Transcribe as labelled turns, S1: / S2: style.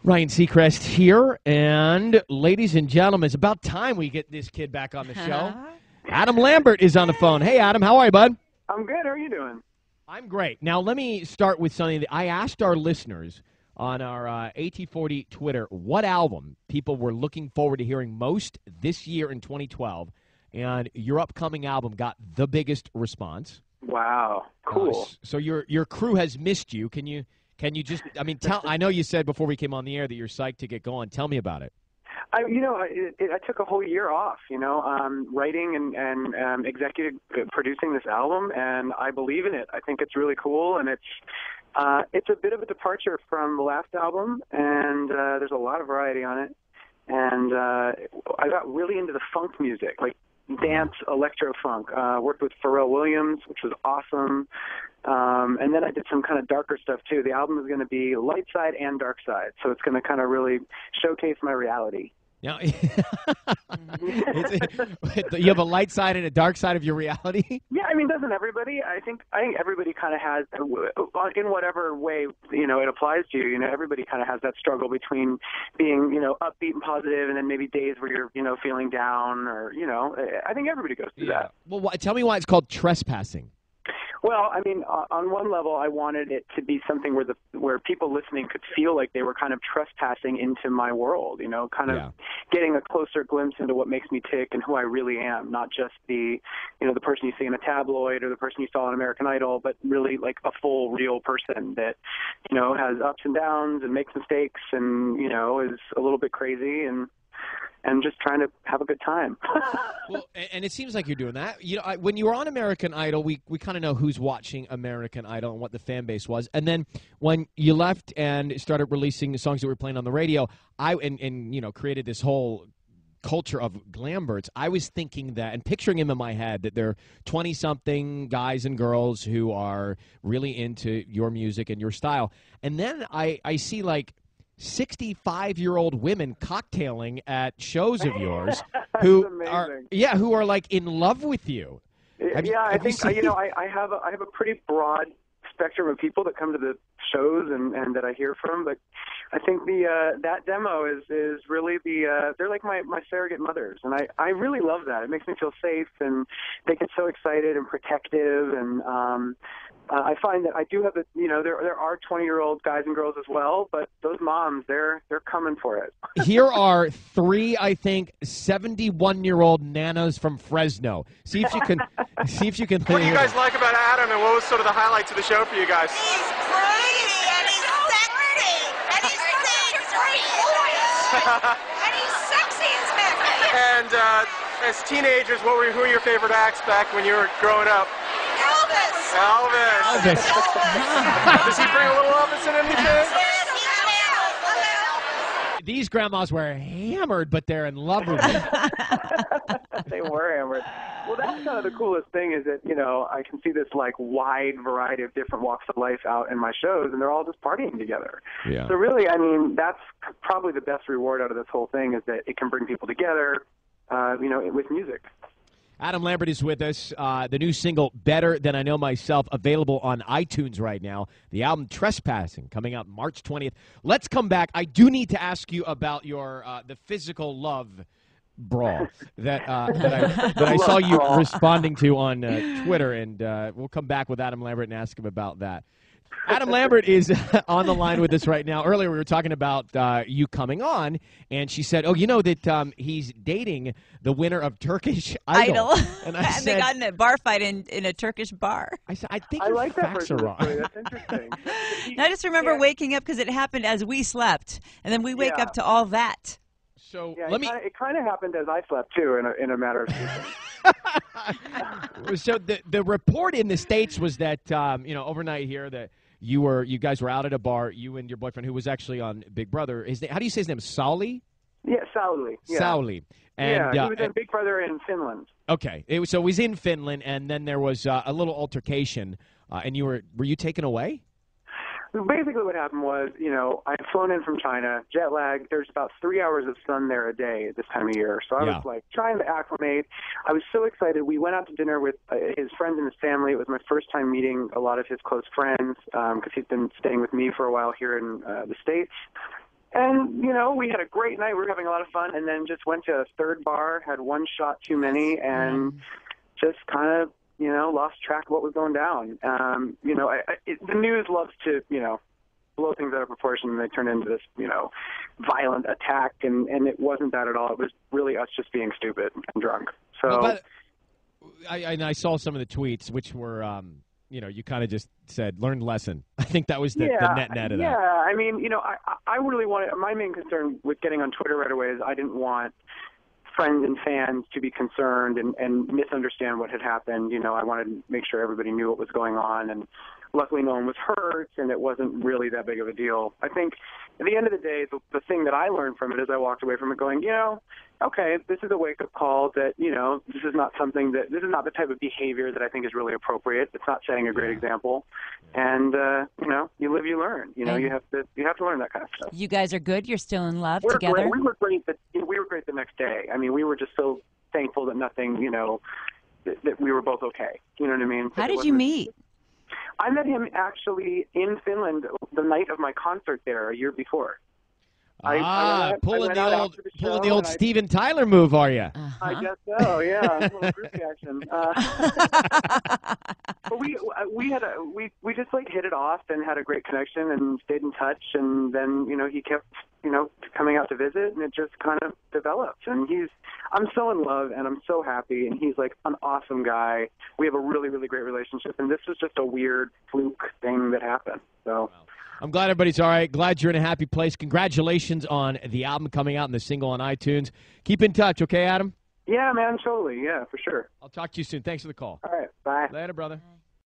S1: Ryan Seacrest here, and ladies and gentlemen, it's about time we get this kid back on the show. Adam Lambert is on the phone. Hey, Adam, how are you, bud?
S2: I'm good. How are you doing?
S1: I'm great. Now, let me start with something that I asked our listeners on our AT40 Twitter what album people were looking forward to hearing most this year in 2012, and your upcoming album got the biggest response.
S2: Wow, cool.
S1: So your crew has missed you. Can you just, tell? I know you said before we came on the air that you're psyched to get going. Tell me about it.
S2: I took a whole year off, writing and executive producing this album, and I believe in it. I think it's really cool, and it's a bit of a departure from the last album, and there's a lot of variety on it. And I got really into the funk music, like dance electro funk. Worked with Pharrell Williams, which was awesome. And then I did some kind of darker stuff too. The album is going to be light side and dark side, so it's going to kind of really showcase my reality.
S1: Now, you have a light side and a dark side of your reality?
S2: Yeah, doesn't everybody? I think everybody kind of has, in whatever way, it applies to you. Everybody kind of has that struggle between being, upbeat and positive, and then maybe days where you're, feeling down, or, I think everybody goes through that.
S1: Well, tell me why it's called Trespassing.
S2: Well, on one level, I wanted it to be something where people listening could feel like they were kind of trespassing into my world, getting a closer glimpse into what makes me tick and who I really am, not just the person you see in a tabloid or the person you saw on American Idol, but really like a full, real person that, has ups and downs and makes mistakes and, is a little bit crazy and just trying to have a good time.
S1: Well, and it seems like you're doing that. When you were on American Idol, we kind of know who's watching American Idol and what the fan base was. And then when you left and started releasing the songs that were playing on the radio, created this whole culture of Glamberts, I was thinking that and picturing him in my head that they're 20-something guys and girls who are really into your music and your style. And then I see like 65-year-old women cocktailing at shows of yours who are like in love with you.
S2: I think I have a pretty broad spectrum of people that come to the shows and that I hear from, but I think that demo is really they're like my surrogate mothers, and I really love that. It makes me feel safe, and they get so excited and protective, and I find that I do have there are 20-year-old guys and girls as well, but those moms, they're coming for it.
S1: Here are three, I think, 71-year-old nanas from Fresno. See if you can.
S3: What do you guys like about Adam, and what was sort of the highlights of the show for you guys?
S4: He's pretty, and he's sexy, and he sings great voice, and he's sexy as heck.
S3: And as teenagers, who were your favorite acts back when you were growing up? Elvis. Does he bring a little Elvis in anything?
S1: These grandmas were hammered, but they're in love with you.
S2: They were hammered. Well, that's kind of the coolest thing is that, I can see this like wide variety of different walks of life out in my shows, and they're all just partying together.
S1: Yeah.
S2: So really, that's probably the best reward out of this whole thing is that it can bring people together, with music.
S1: Adam Lambert is with us. The new single, Better Than I Know Myself, available on iTunes right now. The album Trespassing, coming out March 20th. Let's come back. I do need to ask you about your the physical love brawl that I saw you responding to on Twitter, and we'll come back with Adam Lambert and ask him about that. Adam Lambert is on the line with us right now. Earlier we were talking about you coming on, and she said, that he's dating the winner of Turkish Idol.
S5: And they got in a bar fight in a Turkish bar.
S1: I said, I think your facts are wrong.
S2: That's interesting.
S5: And I just remember waking up because it happened as we slept, and then we wake up to all that.
S1: So
S2: it kind of happened as I slept too, in a matter of seconds.
S1: So the report in the States was that overnight here that you guys were out at a bar, you and your boyfriend, who was actually on Big Brother. How do you say his name? Sauli?
S2: Yeah, Sauli. Yeah.
S1: Sauli. And,
S2: he was in Big Brother in Finland.
S1: Okay, so it was in Finland, and then there was a little altercation, and were you taken away?
S2: Basically what happened was, I had flown in from China, jet lag. There's about 3 hours of sun there a day at this time of year. So I was like trying to acclimate. I was so excited. We went out to dinner with his friends and his family. It was my first time meeting a lot of his close friends because he's been staying with me for a while here in the States. And, you know, we had a great night. We were having a lot of fun, and then just went to a third bar, had one shot too many, and just kind of, you know, lost track of what was going down. You know, the news loves to, you know, blow things out of proportion, and they turn into this, you know, violent attack, and it wasn't that at all. It was really us just being stupid and drunk. So,
S1: well, but I saw some of the tweets, which were, you know, you kind of just said, learned lesson. I think that was the net of that.
S2: Yeah, I mean, you know, I really wanted, my main concern with getting on Twitter right away is I didn't want friends and fans to be concerned and misunderstand what had happened. You know, I wanted to make sure everybody knew what was going on, and luckily no one was hurt, and it wasn't really that big of a deal. I think at the end of the day, the thing that I learned from it is I walked away from it going, you know, okay, this is a wake-up call that, you know, this is not the type of behavior that I think is really appropriate. It's not setting a great example. And, you know, you live, you learn. You know, you have to learn that kind of stuff.
S5: You guys are good? You're still in love
S2: We're
S5: together?
S2: Great. We were great. We were great the next day. I mean, we were just so thankful that nothing, you know, that we were both okay. You know what I mean?
S5: How did you meet?
S2: I met him actually in Finland the night of my concert there a year before.
S1: Pulling the old Steven Tyler move, are you?
S2: I guess so. Yeah, a little group reaction. But we just like hit it off and had a great connection and stayed in touch. And then, you know, he kept, you know, coming out to visit, and it just kind of developed. And I'm so in love, and I'm so happy, and he's like an awesome guy. We have a really, really great relationship, and this was just a weird fluke thing that happened. So.
S1: Wow. I'm glad everybody's all right. Glad you're in a happy place. Congratulations on the album coming out and the single on iTunes. Keep in touch, okay, Adam?
S2: Yeah, man, totally. Yeah, for sure.
S1: I'll talk to you soon. Thanks for the call.
S2: All right, bye.
S1: Later, brother.